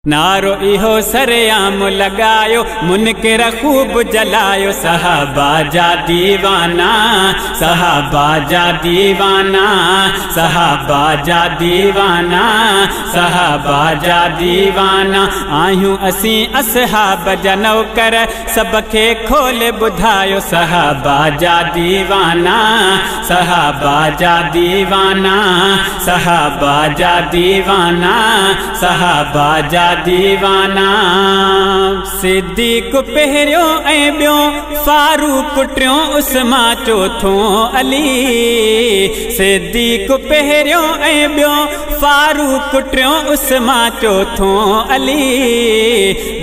नारो इहो सरेआम लगायो, मुनकिर खूब जलायो। सहाबा जा दीवाना, सहाबा जा दीवाना, सहाबा जा दीवाना, सहाबा जा दीवाना। आहियूं असीं असहाब जा नौकर, सबके खोले बुधायो। सहाबा जा दीवाना, सहाबा जा दीवाना, सहाबा जा दीवाना, सहाबा जा दीवाना। सिद्दीक़ पहिरियों ऐं ॿियों फारूक टियों उस्मान चौथों अली। सिद्दीक़ पहिरियों ऐं ॿियों फारूक टियों उस्मान चौथों अली।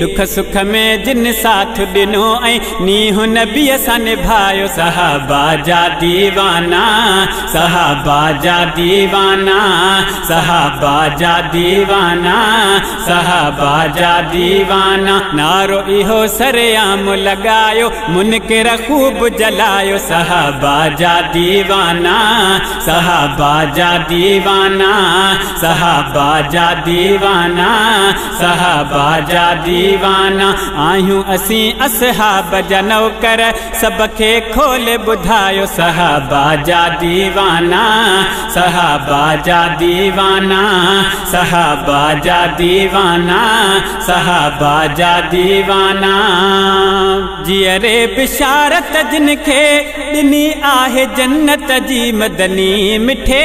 दुख सुख में जिन साथ ॾिनो ऐं नींहुं नबीअ सां निभायो। सहाबा जा दीवाना, सहाबा जा दीवाना, सहाबा जा दीवाना, सहाबा जा दीवाना। नारो इहो सरेआम लगायो, मुनकिर खूब जलायो। सहाबा जा दीवाना, सहाबा जा दीवाना, सहाबा जा दीवाना, सहाबा जा दीवाना। आहियूं असीं असहाब जा नौकर, सबके खोले बुधायो। सहाबा जा दीवाना, सहाबा जा दीवाना, सहाबा जा दीवाना, सहाबा जा दीवाना। जियरे बिशारत जिनखे ॾिनी आहे जन्नत जी मदनी मिठे।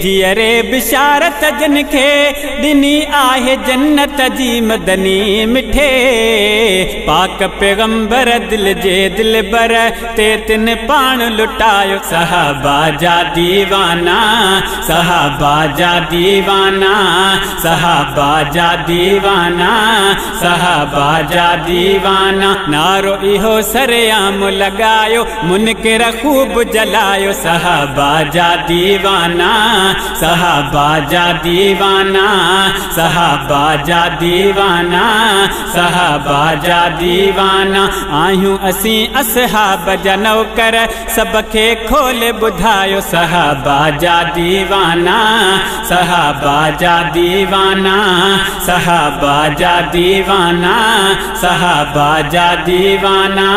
जियरे बिशारत जिनखे ॾिनी आहे जन्नत जी मदनी मिठे। पाक पैगंबर दिल जे दिलबर ते तिन पाण लुटायो। सहाबा जा दीवाना, सहाबा जा दीवाना, सहाबा जा दीवाना, सहाबा जा दीवाना। नारो इहो सरेआम लगायो, मुनकिर खूब जलायो। सहाबा जा दीवाना, सहाबा जा दीवाना, सहाबा जा दीवाना, सहाबा जा दीवाना। आहियूं असीं असहाब जा नौकर, सबके खोले बुधायो। सहाबा जा दीवाना, सहाबा जा दीवाना, सहाबा जा दीवाना, सहाबा जा दीवाना।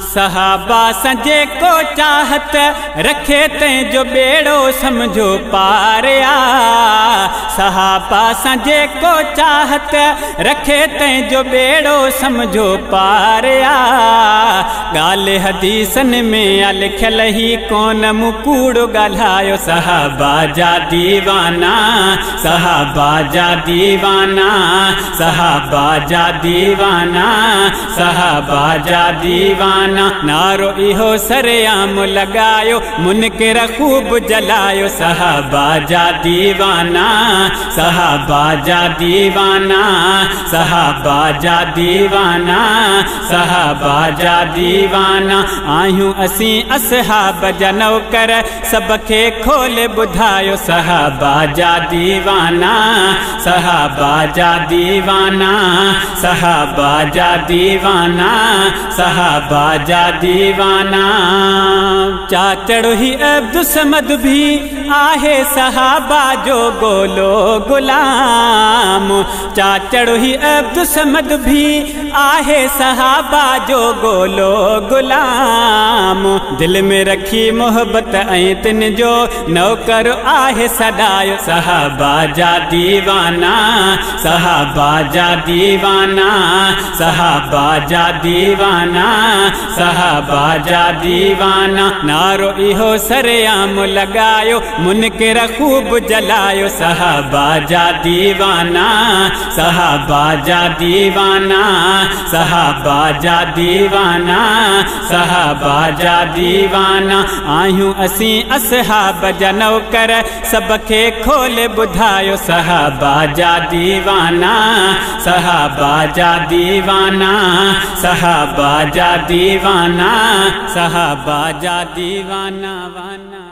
सहाबा संजे को चाहत रखे तैं जो बेड़ो समझो पारिया। सहाबा संजे को चाहत रखे तैं जो बेड़ो समझो पारिया। गाल हदीसन में लिखल ही कोन मुकूड़ो ॻाल्हायो। सहाबा जा दीवाना, सहाबा जा दीवाना, सहाबा जा दीवाना, सहाबा जा दीवाना। नारो इहो सरेआम लगायो, मुनकिर खूब जलायो। सहाबा जा दीवाना, सहाबा जा दीवाना, सहाबा जा दीवाना, सहाबा जा दीवाना। आहियूं असीं असहाब जा नौकर, सबके खोले बुधायो। सहाबा जा दीवाना, सहाबा जा दीवाना, सहाबा जा दीवाना, सहाबा जा दीवाना। चाचड़ ही अब्दुल समद भी आहे सहाबा जो गोलो गुलाम। चाचड़ ही अब्दुल समद भी आहे सहाबा जो गोलो गुलाम। दिल में रखी मोहब्बत ऐं तिन जो नौकर आहे सदायो। सहाबा जा दीवाना, सहाबा जा दीवाना, सहाबा जा दीवाना, सहाबा जा दीवाना। नारो इहो सरेआम लगायो, मुनकिर खूब जलायो। सहाबा जा दीवाना, सहाबा जा दीवाना, सहाबा जा दीवाना, सहाबा जा दीवाना। आहियूं असीं असहाब जा नौकर, सबके खोले बुधायो। सहाबा जा दीवाना, सहाबा जा दीवाना, सहाबा जा दीवाना, सहाबा जा दीवाना वाना।